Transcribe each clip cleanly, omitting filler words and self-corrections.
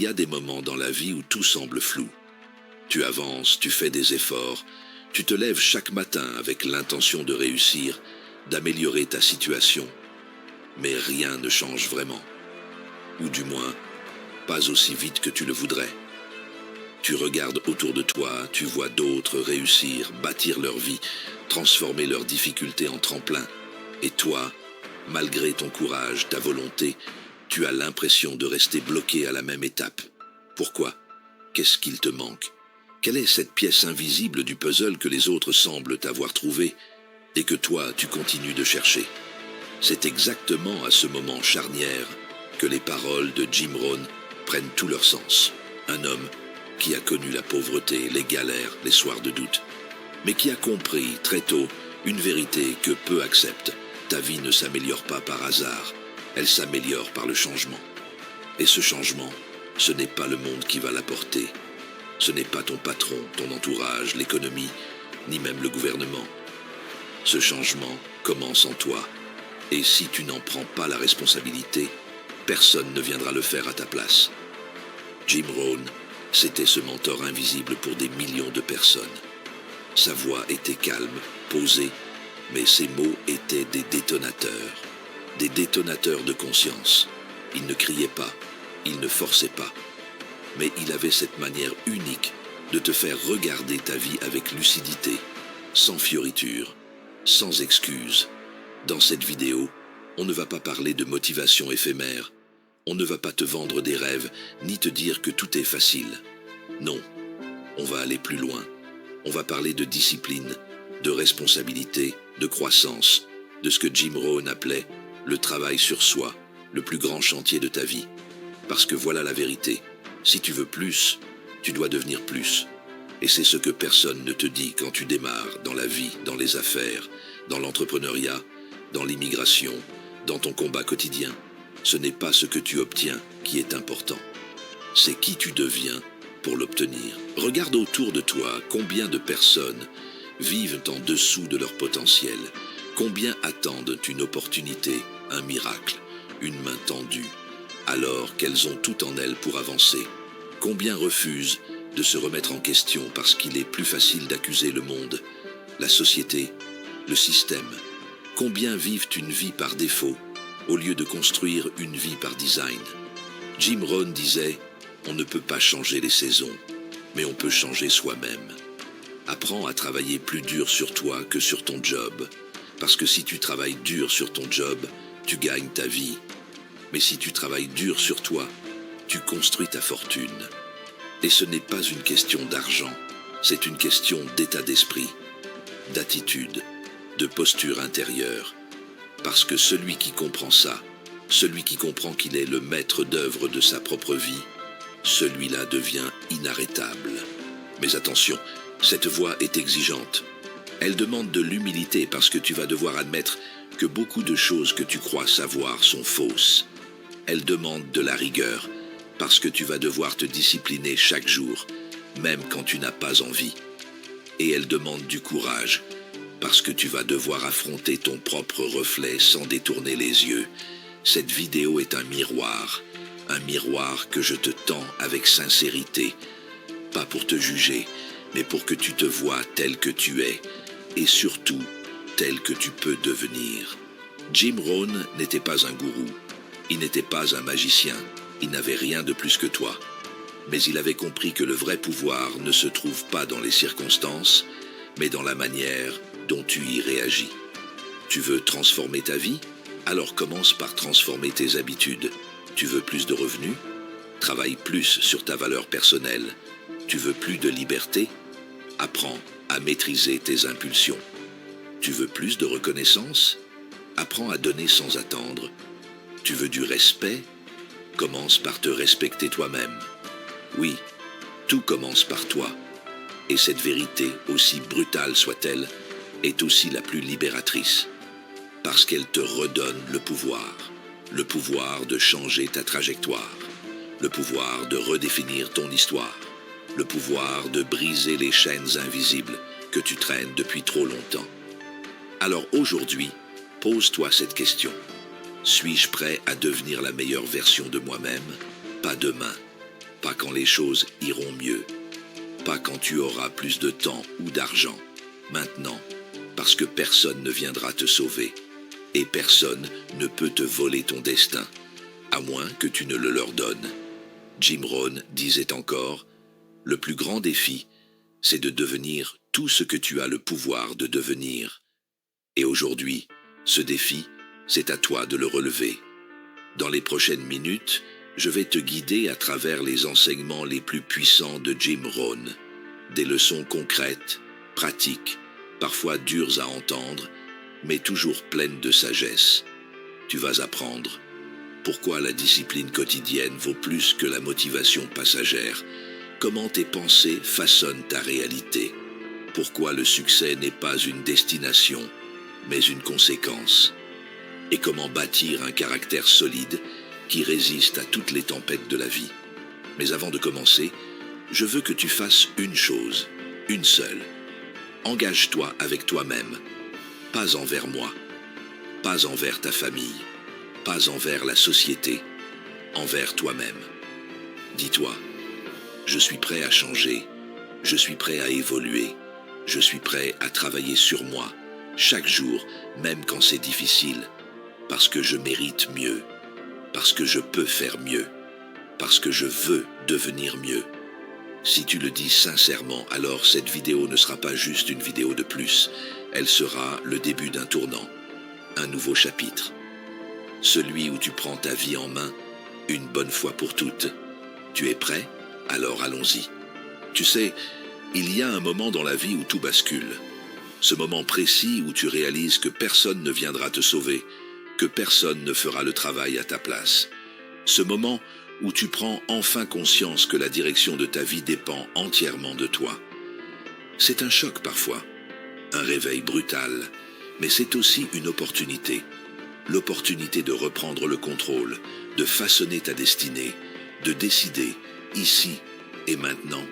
y a des moments dans la vie où tout semble flou. Tu avances, tu fais des efforts, tu te lèves chaque matin avec l'intention de réussir, d'améliorer ta situation. Mais rien ne change vraiment. Ou du moins, pas aussi vite que tu le voudrais. Tu regardes autour de toi, tu vois d'autres réussir, bâtir leur vie, transformer leurs difficultés en tremplin. Et toi, malgré ton courage, ta volonté, tu as l'impression de rester bloqué à la même étape. Pourquoi? Qu'est-ce qu'il te manque? Quelle est cette pièce invisible du puzzle que les autres semblent avoir trouvée et que toi, tu continues de chercher? C'est exactement à ce moment charnière que les paroles de Jim Rohn prennent tout leur sens. Un homme qui a connu la pauvreté, les galères, les soirs de doute, mais qui a compris très tôt une vérité que peu acceptent. Ta vie ne s'améliore pas par hasard, elle s'améliore par le changement. Et ce changement, ce n'est pas le monde qui va l'apporter. Ce n'est pas ton patron, ton entourage, l'économie, ni même le gouvernement. Ce changement commence en toi. Et si tu n'en prends pas la responsabilité, personne ne viendra le faire à ta place. Jim Rohn, c'était ce mentor invisible pour des millions de personnes. Sa voix était calme, posée, mais ses mots étaient des détonateurs de conscience. Il ne criait pas, il ne forçait pas. Mais il avait cette manière unique de te faire regarder ta vie avec lucidité, sans fioriture, sans excuse. Dans cette vidéo, on ne va pas parler de motivation éphémère, on ne va pas te vendre des rêves, ni te dire que tout est facile. Non, on va aller plus loin. On va parler de discipline, de responsabilité, de croissance, de ce que Jim Rohn appelait le travail sur soi, le plus grand chantier de ta vie. Parce que voilà la vérité. Si tu veux plus, tu dois devenir plus. Et c'est ce que personne ne te dit quand tu démarres dans la vie, dans les affaires, dans l'entrepreneuriat, dans l'immigration, dans ton combat quotidien. Ce n'est pas ce que tu obtiens qui est important. C'est qui tu deviens pour l'obtenir. Regarde autour de toi combien de personnes vivent en dessous de leur potentiel. Combien attendent une opportunité, un miracle, une main tendue, alors qu'elles ont tout en elles pour avancer. Combien refusent de se remettre en question parce qu'il est plus facile d'accuser le monde, la société, le système. Combien vivent une vie par défaut, au lieu de construire une vie par design. Jim Rohn disait « On ne peut pas changer les saisons, mais on peut changer soi-même. Apprends à travailler plus dur sur toi que sur ton job, parce que si tu travailles dur sur ton job, tu gagnes ta vie. Mais si tu travailles dur sur toi, tu construis ta fortune. Et ce n'est pas une question d'argent, c'est une question d'état d'esprit, d'attitude, de posture intérieure. Parce que celui qui comprend ça, celui qui comprend qu'il est le maître d'œuvre de sa propre vie, celui-là devient inarrêtable. Mais attention, cette voie est exigeante. Elle demande de l'humilité parce que tu vas devoir admettre que beaucoup de choses que tu crois savoir sont fausses. Elle demande de la rigueur parce que tu vas devoir te discipliner chaque jour, même quand tu n'as pas envie. Et elle demande du courage parce que tu vas devoir affronter ton propre reflet sans détourner les yeux. Cette vidéo est un miroir que je te tends avec sincérité, pas pour te juger, mais pour que tu te vois tel que tu es, et surtout tel que tu peux devenir. Jim Rohn n'était pas un gourou, il n'était pas un magicien, il n'avait rien de plus que toi. Mais il avait compris que le vrai pouvoir ne se trouve pas dans les circonstances, mais dans la manière dont tu y réagis. Tu veux transformer ta vie? Alors commence par transformer tes habitudes. Tu veux plus de revenus? Travaille plus sur ta valeur personnelle. Tu veux plus de liberté? Apprends à maîtriser tes impulsions. Tu veux plus de reconnaissance? Apprends à donner sans attendre. Tu veux du respect? Commence par te respecter toi-même. Oui, tout commence par toi. Et cette vérité, aussi brutale soit-elle, est aussi la plus libératrice. Parce qu'elle te redonne le pouvoir de changer ta trajectoire, le pouvoir de redéfinir ton histoire, le pouvoir de briser les chaînes invisibles que tu traînes depuis trop longtemps. Alors aujourd'hui, pose-toi cette question. Suis-je prêt à devenir la meilleure version de moi-même? Pas demain, pas quand les choses iront mieux, pas quand tu auras plus de temps ou d'argent. Maintenant, parce que personne ne viendra te sauver, et personne ne peut te voler ton destin, à moins que tu ne le leur donnes. Jim Rohn disait encore, « Le plus grand défi, c'est de devenir tout ce que tu as le pouvoir de devenir. » Et aujourd'hui, ce défi, c'est à toi de le relever. Dans les prochaines minutes, je vais te guider à travers les enseignements les plus puissants de Jim Rohn. Des leçons concrètes, pratiques, parfois dures à entendre, mais toujours pleines de sagesse. Tu vas apprendre pourquoi la discipline quotidienne vaut plus que la motivation passagère, comment tes pensées façonnent ta réalité, pourquoi le succès n'est pas une destination, mais une conséquence, et comment bâtir un caractère solide qui résiste à toutes les tempêtes de la vie. Mais avant de commencer, je veux que tu fasses une chose, une seule. Engage-toi avec toi-même, pas envers moi, pas envers ta famille, pas envers la société, envers toi-même. Dis-toi, je suis prêt à changer, je suis prêt à évoluer, je suis prêt à travailler sur moi, chaque jour, même quand c'est difficile, parce que je mérite mieux, parce que je peux faire mieux, parce que je veux devenir mieux. Si tu le dis sincèrement, alors cette vidéo ne sera pas juste une vidéo de plus, elle sera le début d'un tournant, un nouveau chapitre. Celui où tu prends ta vie en main, une bonne fois pour toutes. Tu es prêt? Alors allons-y. Tu sais, il y a un moment dans la vie où tout bascule. Ce moment précis où tu réalises que personne ne viendra te sauver, que personne ne fera le travail à ta place. Ce moment où tu prends enfin conscience que la direction de ta vie dépend entièrement de toi. C'est un choc parfois, un réveil brutal, mais c'est aussi une opportunité. L'opportunité de reprendre le contrôle, de façonner ta destinée, de décider, ici et maintenant,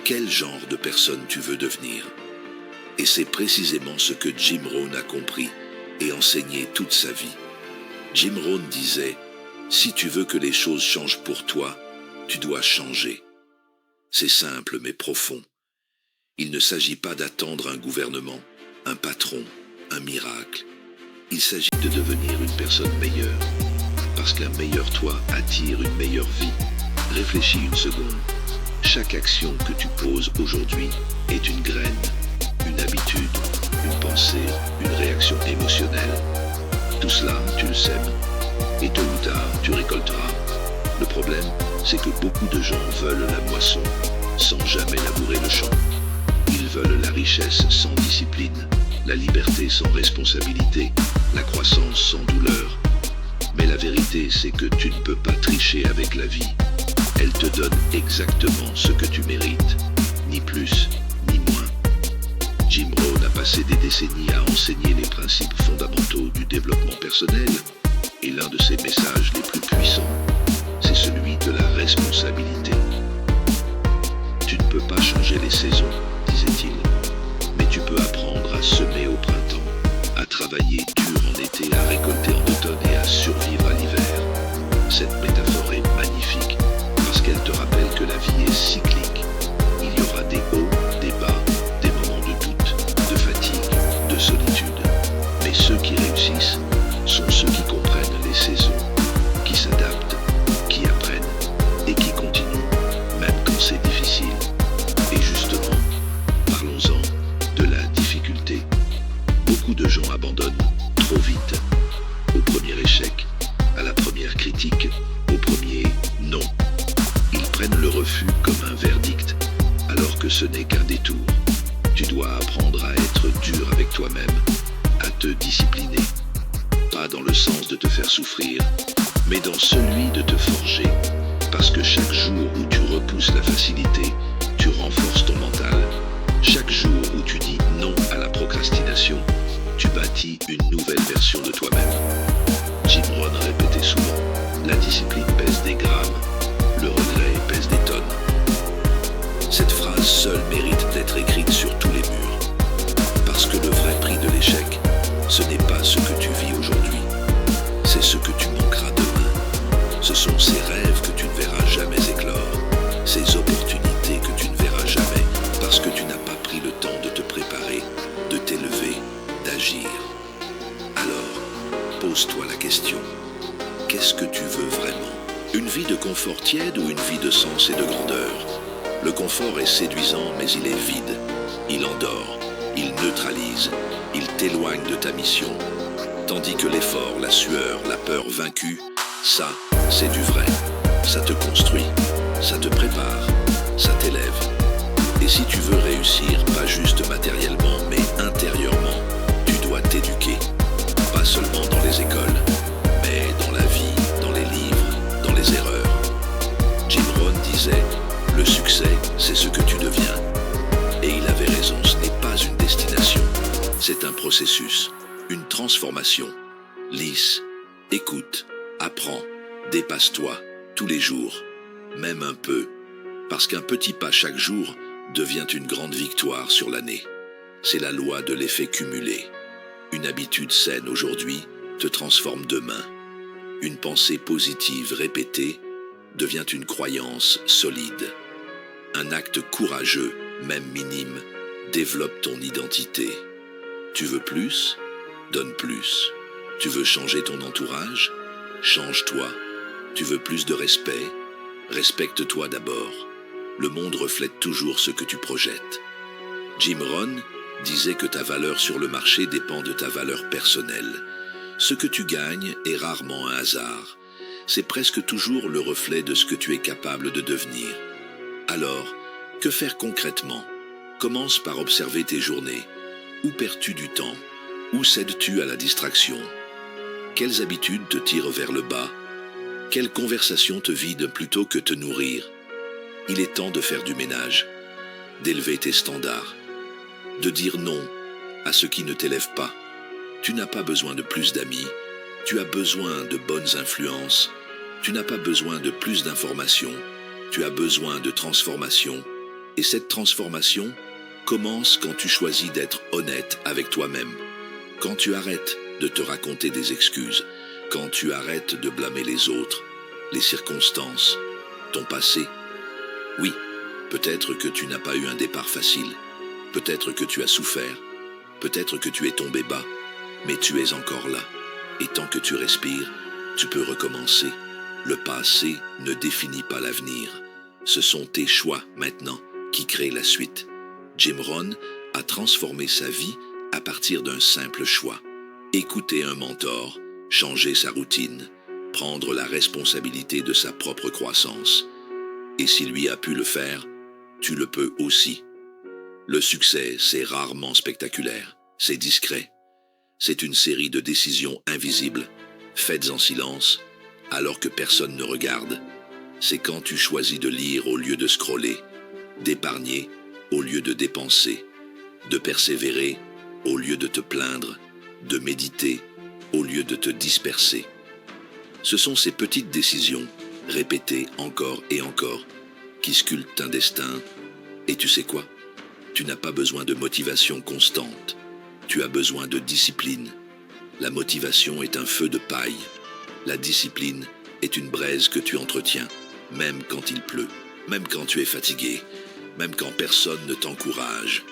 quel genre de personne tu veux devenir. Et c'est précisément ce que Jim Rohn a compris et enseigné toute sa vie. Jim Rohn disait, « Si tu veux que les choses changent pour toi, tu dois changer. » C'est simple mais profond. Il ne s'agit pas d'attendre un gouvernement, un patron, un miracle. Il s'agit de devenir une personne meilleure, parce qu'un meilleur toi attire une meilleure vie. Réfléchis une seconde. Chaque action que tu poses aujourd'hui est une graine, une habitude, une pensée, une réaction émotionnelle. Tout cela, tu le sèmes, et tôt ou tard, tu récolteras. Le problème, c'est que beaucoup de gens veulent la moisson, sans jamais labourer le champ. Ils veulent la richesse sans discipline, la liberté sans responsabilité, la croissance sans douleur. Mais la vérité, c'est que tu ne peux pas tricher avec la vie. Elle te donne exactement ce que tu mérites, ni plus, ni moins. Jim Rohn a passé des décennies à enseigner les principes fondamentaux du développement personnel, et l'un de ses messages les plus puissants, c'est celui de la responsabilité. Tu ne peux pas changer les saisons, disait-il, mais tu peux apprendre à semer au printemps, à travailler dur en été, à récolter en automne et à survivre à l'hiver. Cette métaphore est magnifique, parce qu'elle te rappelle que la vie est cyclique. Il y aura des hauts, des bas, des moments de doute, de fatigue, de solitude. Mais ceux qui réussissent sont ceux qui comprennent les saisons, qui s'adaptent, qui apprennent et qui continuent, même quand c'est difficile. Et justement, parlons-en de la difficulté. Beaucoup de gens abandonnent trop vite, au premier échec, à la première critique, au premier non. Ils prennent le refus comme un verdict, alors que ce n'est qu'un détour. Tu dois apprendre à être dur avec toi-même, à te discipliner. Pas dans le sens de te faire souffrir, mais dans celui de te forger. Parce que chaque jour où tu repousses la facilité, tu renforces ton mental. Chaque jour où tu dis non à la procrastination, tu bâtis une nouvelle version de toi-même. Jim Rohn répétait souvent, la discipline pèse des grammes, le regret pèse des tonnes. Cette phrase seule mérite d'être écrite sur tous les murs. Parce que le vrai prix de l'échec, ce n'est pas ce que tu vis aujourd'hui, c'est ce que tu manqueras demain. Ce sont ces rêves que tu ne verras jamais éclore, une vie de sens et de grandeur. Le confort est séduisant, mais il est vide. Il endort, il neutralise, il t'éloigne de ta mission. Tandis que l'effort, la sueur, la peur vaincue, ça, c'est du vrai. Ça te construit, ça te prépare, ça t'élève. Et si tu veux réussir, pas juste matériellement, mais intérieurement, tu dois t'éduquer. Pas seulement dans les écoles, mais dans la vie, dans les livres, dans les erreurs. Jim Rohn disait, le succès, c'est ce que tu deviens. Et il avait raison, ce n'est pas une destination, c'est un processus, une transformation. Lisse, écoute, apprends, dépasse-toi, tous les jours, même un peu, parce qu'un petit pas chaque jour devient une grande victoire sur l'année. C'est la loi de l'effet cumulé. Une habitude saine aujourd'hui te transforme demain. Une pensée positive répétée devient une croyance solide. Un acte courageux, même minime, développe ton identité. Tu veux plus? Donne plus. Tu veux changer ton entourage? Change-toi. Tu veux plus de respect? Respecte-toi d'abord. Le monde reflète toujours ce que tu projettes. Jim Rohn disait que ta valeur sur le marché dépend de ta valeur personnelle. Ce que tu gagnes est rarement un hasard. C'est presque toujours le reflet de ce que tu es capable de devenir. Alors, que faire concrètement? Commence par observer tes journées. Où perds-tu du temps? Où cèdes-tu à la distraction? Quelles habitudes te tirent vers le bas? Quelles conversations te vident plutôt que te nourrir? Il est temps de faire du ménage, d'élever tes standards, de dire non à ce qui ne t'élève pas. Tu n'as pas besoin de plus d'amis, tu as besoin de bonnes influences, tu n'as pas besoin de plus d'informations, tu as besoin de transformation. Et cette transformation commence quand tu choisis d'être honnête avec toi-même, quand tu arrêtes de te raconter des excuses, quand tu arrêtes de blâmer les autres, les circonstances, ton passé. Oui, peut-être que tu n'as pas eu un départ facile, peut-être que tu as souffert, peut-être que tu es tombé bas, mais tu es encore là. Et tant que tu respires, tu peux recommencer. Le passé ne définit pas l'avenir. Ce sont tes choix maintenant qui créent la suite. Jim Rohn a transformé sa vie à partir d'un simple choix. Écouter un mentor, changer sa routine, prendre la responsabilité de sa propre croissance. Et s'il lui a pu le faire, tu le peux aussi. Le succès, c'est rarement spectaculaire, c'est discret. C'est une série de décisions invisibles, faites en silence, alors que personne ne regarde. C'est quand tu choisis de lire au lieu de scroller, d'épargner au lieu de dépenser, de persévérer au lieu de te plaindre, de méditer au lieu de te disperser. Ce sont ces petites décisions, répétées encore et encore, qui sculptent un destin. Et tu sais quoi? Tu n'as pas besoin de motivation constante. Tu as besoin de discipline. La motivation est un feu de paille. La discipline est une braise que tu entretiens, même quand il pleut, même quand tu es fatigué, même quand personne ne t'encourage,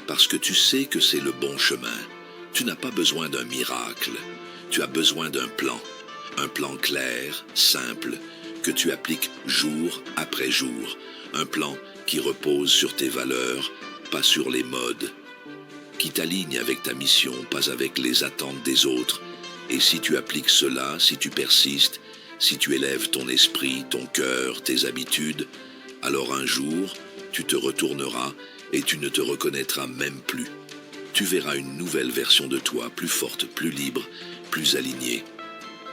parce que tu sais que c'est le bon chemin. Tu n'as pas besoin d'un miracle, tu as besoin d'un plan clair, simple, que tu appliques jour après jour, un plan qui repose sur tes valeurs, pas sur les modes, qui t'aligne avec ta mission, pas avec les attentes des autres. Et si tu appliques cela, si tu persistes, si tu élèves ton esprit, ton cœur, tes habitudes, alors un jour, tu te retourneras et tu ne te reconnaîtras même plus. Tu verras une nouvelle version de toi, plus forte, plus libre, plus alignée.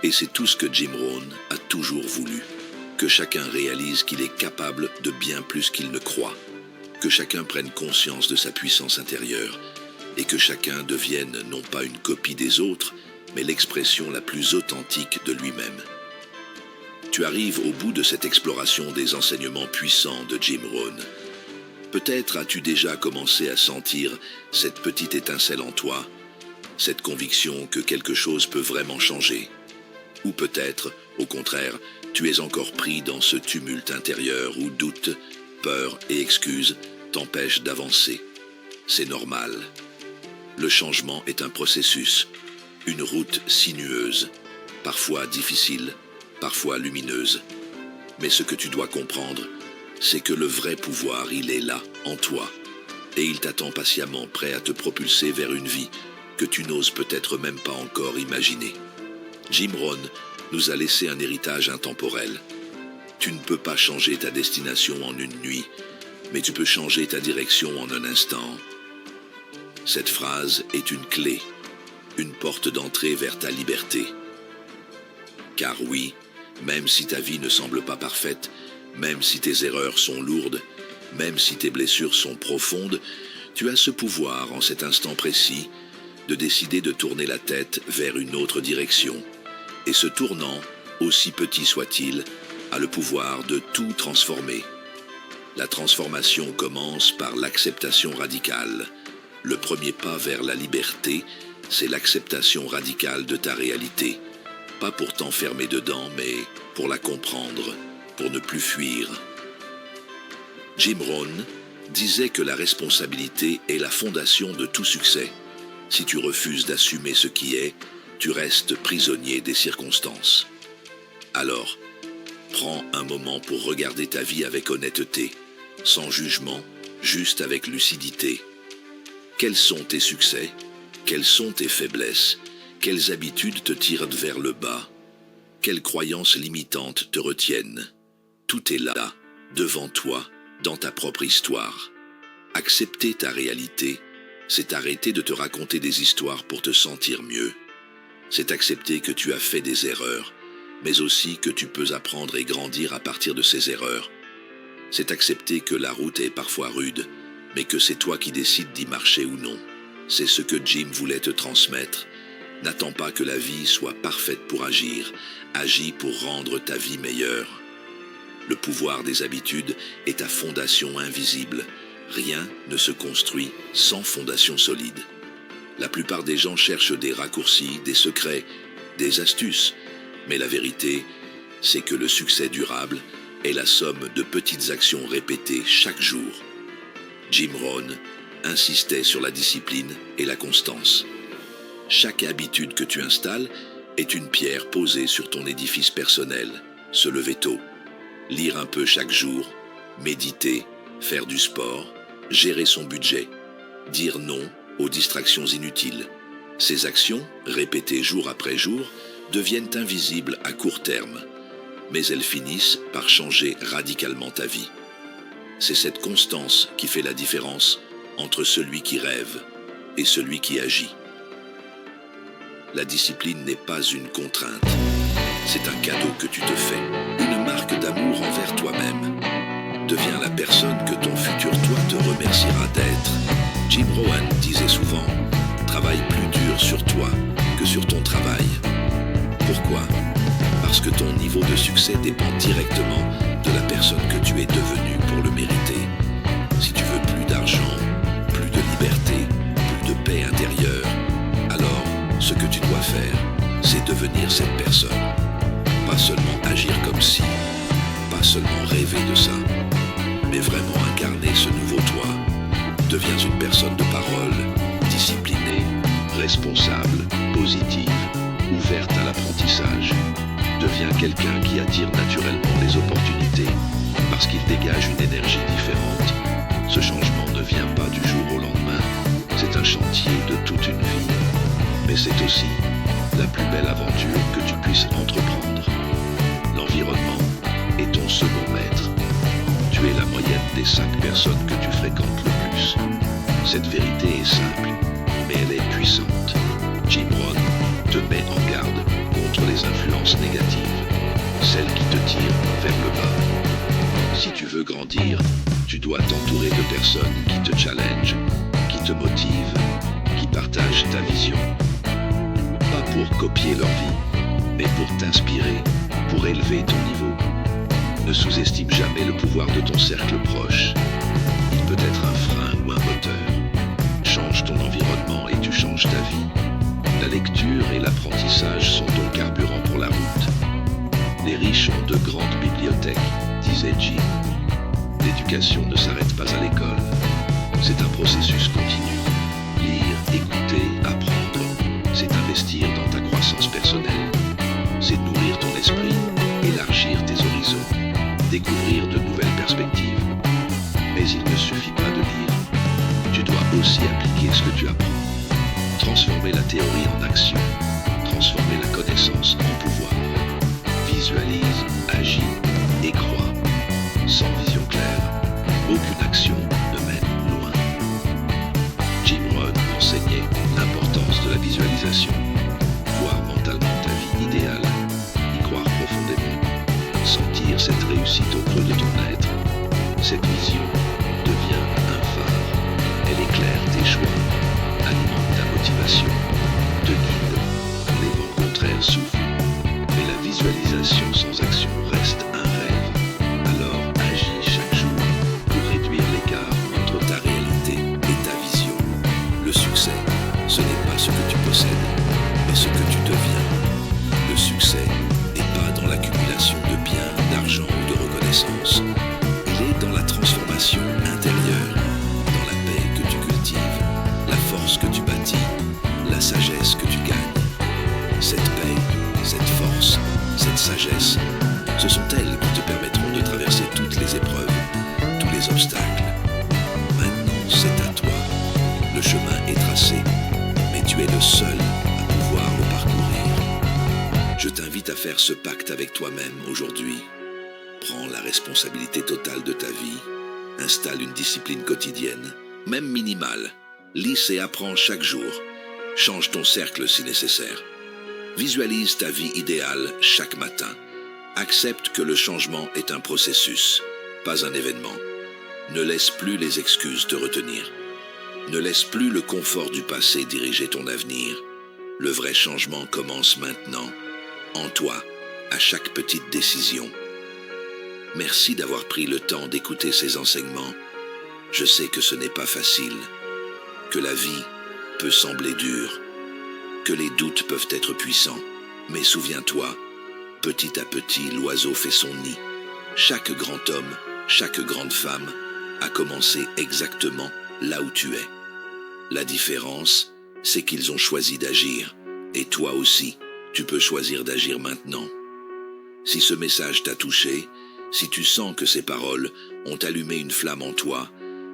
Et c'est tout ce que Jim Rohn a toujours voulu. Que chacun réalise qu'il est capable de bien plus qu'il ne croit. Que chacun prenne conscience de sa puissance intérieure. Et que chacun devienne non pas une copie des autres, mais l'expression la plus authentique de lui-même. Tu arrives au bout de cette exploration des enseignements puissants de Jim Rohn. Peut-être as-tu déjà commencé à sentir cette petite étincelle en toi, cette conviction que quelque chose peut vraiment changer. Ou peut-être, au contraire, tu es encore pris dans ce tumulte intérieur où doute, peur et excuses t'empêchent d'avancer. C'est normal. Le changement est un processus, une route sinueuse, parfois difficile, parfois lumineuse. Mais ce que tu dois comprendre, c'est que le vrai pouvoir, il est là, en toi. Et il t'attend patiemment, prêt à te propulser vers une vie que tu n'oses peut-être même pas encore imaginer. Jim Rohn nous a laissé un héritage intemporel. Tu ne peux pas changer ta destination en une nuit, mais tu peux changer ta direction en un instant. Cette phrase est une clé, une porte d'entrée vers ta liberté. Car oui, même si ta vie ne semble pas parfaite, même si tes erreurs sont lourdes, même si tes blessures sont profondes, tu as ce pouvoir en cet instant précis de décider de tourner la tête vers une autre direction. Et ce tournant, aussi petit soit-il, a le pouvoir de tout transformer. La transformation commence par l'acceptation radicale. Le premier pas vers la liberté, c'est l'acceptation radicale de ta réalité. Pas pour t'enfermer dedans, mais pour la comprendre, pour ne plus fuir. Jim Rohn disait que la responsabilité est la fondation de tout succès. Si tu refuses d'assumer ce qui est, tu restes prisonnier des circonstances. Alors, prends un moment pour regarder ta vie avec honnêteté, sans jugement, juste avec lucidité. Quels sont tes succès? Quelles sont tes faiblesses? Quelles habitudes te tirent vers le bas? Quelles croyances limitantes te retiennent? Tout est là, devant toi, dans ta propre histoire. Accepter ta réalité, c'est arrêter de te raconter des histoires pour te sentir mieux. C'est accepter que tu as fait des erreurs, mais aussi que tu peux apprendre et grandir à partir de ces erreurs. C'est accepter que la route est parfois rude, mais que c'est toi qui décides d'y marcher ou non. C'est ce que Jim voulait te transmettre. N'attends pas que la vie soit parfaite pour agir. Agis pour rendre ta vie meilleure. Le pouvoir des habitudes est ta fondation invisible. Rien ne se construit sans fondation solide. La plupart des gens cherchent des raccourcis, des secrets, des astuces. Mais la vérité, c'est que le succès durable est la somme de petites actions répétées chaque jour. Jim Rohn insistait sur la discipline et la constance. Chaque habitude que tu installes est une pierre posée sur ton édifice personnel. Se lever tôt, lire un peu chaque jour, méditer, faire du sport, gérer son budget, dire non aux distractions inutiles. Ces actions, répétées jour après jour, deviennent invisibles à court terme, mais elles finissent par changer radicalement ta vie. C'est cette constance qui fait la différence entre celui qui rêve et celui qui agit. La discipline n'est pas une contrainte, c'est un cadeau que tu te fais, une marque d'amour envers toi-même. Deviens la personne que ton futur toi te remerciera d'être. Jim Rohn disait souvent, travaille plus dur sur toi que sur ton travail. Pourquoi? Parce que ton niveau de succès dépend directement de la personne que tu es devenue pour le mériter. Si tu veux plus d'argent, plus de liberté, plus de paix intérieure, alors ce que tu dois faire, c'est devenir cette personne. Pas seulement agir comme si, pas seulement rêver de ça, mais vraiment incarner ce nouveau toi. Deviens une personne de parole, disciplinée, responsable, positive, ouverte à l'apprentissage. Deviens quelqu'un qui attire naturellement les opportunités parce qu'il dégage une énergie différente. Ce changement ne vient pas du jour au lendemain, c'est un chantier de toute une vie. Mais c'est aussi la plus belle aventure que tu puisses entreprendre. L'environnement est ton second maître. Tu es la moyenne des 5 personnes que tu fréquentes le plus. Cette vérité est simple, mais elle est puissante. Jim Rohn te met en garde contre les influences négatives, celles qui te tirent vers le bas. Si tu veux grandir, tu dois t'entourer de personnes qui te challengent, qui te motivent, qui partagent ta vision. Pas pour copier leur vie, mais pour t'inspirer, pour élever ton niveau. Ne sous-estime jamais le pouvoir de ton cercle proche. Il peut être un frein ou un moteur. Change ton environnement et tu changes ta vie. La lecture et l'apprentissage sont ton carburant pour la route. Les riches ont de grandes bibliothèques, disait Jim. L'éducation ne s'arrête pas à l'école. C'est un processus continu. Lire, écouter, apprendre, c'est investir dans ta croissance personnelle. C'est nourrir ton esprit, élargir tes horizons. découvrir de nouvelles perspectives. Mais il ne suffit pas de lire. Tu dois aussi appliquer ce que tu apprends. Transformer la théorie en action. Transformer la connaissance en pouvoir. Visualise, agis et crois. Sans vision claire, aucune action ne mène loin. Jim Rohn enseignait l'importance de la visualisation. Voir mentalement ta vie idéale, y croire profondément, sentir cette réussite au creux de ton être. Cette vision devient un phare. Elle éclaire tes choix, alimente ta motivation, te guide quand les vents contraires soufflent. Mais la visualisation sans action reste un rêve. Alors agis chaque jour pour réduire l'écart entre ta réalité et ta vision. Le succès, ce n'est pas ce que tu possèdes, mais ce que tu deviens. Le succès n'est pas dans l'accumulation de biens, d'argent ou de reconnaissance. Il est dans la transformation intérieure, dans la paix que tu cultives, la force que tu bâtis, la sagesse que tu gagnes. Cette paix, cette force, cette sagesse, ce sont elles qui te permettront de traverser toutes les épreuves, tous les obstacles. Maintenant, c'est à toi. Le chemin est tracé, mais tu es le seul à pouvoir le parcourir. Je t'invite à faire ce pacte avec toi-même aujourd'hui. Prends la responsabilité totale de ta vie. Installe une discipline quotidienne, même minimale. Lis et apprends chaque jour. Change ton cercle si nécessaire. Visualise ta vie idéale chaque matin. Accepte que le changement est un processus, pas un événement. Ne laisse plus les excuses te retenir. Ne laisse plus le confort du passé diriger ton avenir. Le vrai changement commence maintenant, en toi, à chaque petite décision. Merci d'avoir pris le temps d'écouter ces enseignements. Je sais que ce n'est pas facile, que la vie peut sembler dure, que les doutes peuvent être puissants. Mais souviens-toi, petit à petit, l'oiseau fait son nid. Chaque grand homme, chaque grande femme a commencé exactement là où tu es. La différence, c'est qu'ils ont choisi d'agir. Et toi aussi, tu peux choisir d'agir maintenant. Si ce message t'a touché, si tu sens que ces paroles ont allumé une flamme en toi,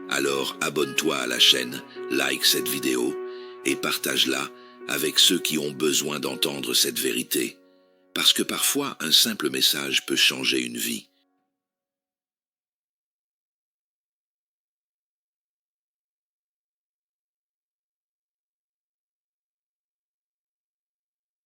alors abonne-toi à la chaîne, like cette vidéo et partage-la avec ceux qui ont besoin d'entendre cette vérité. Parce que parfois, un simple message peut changer une vie.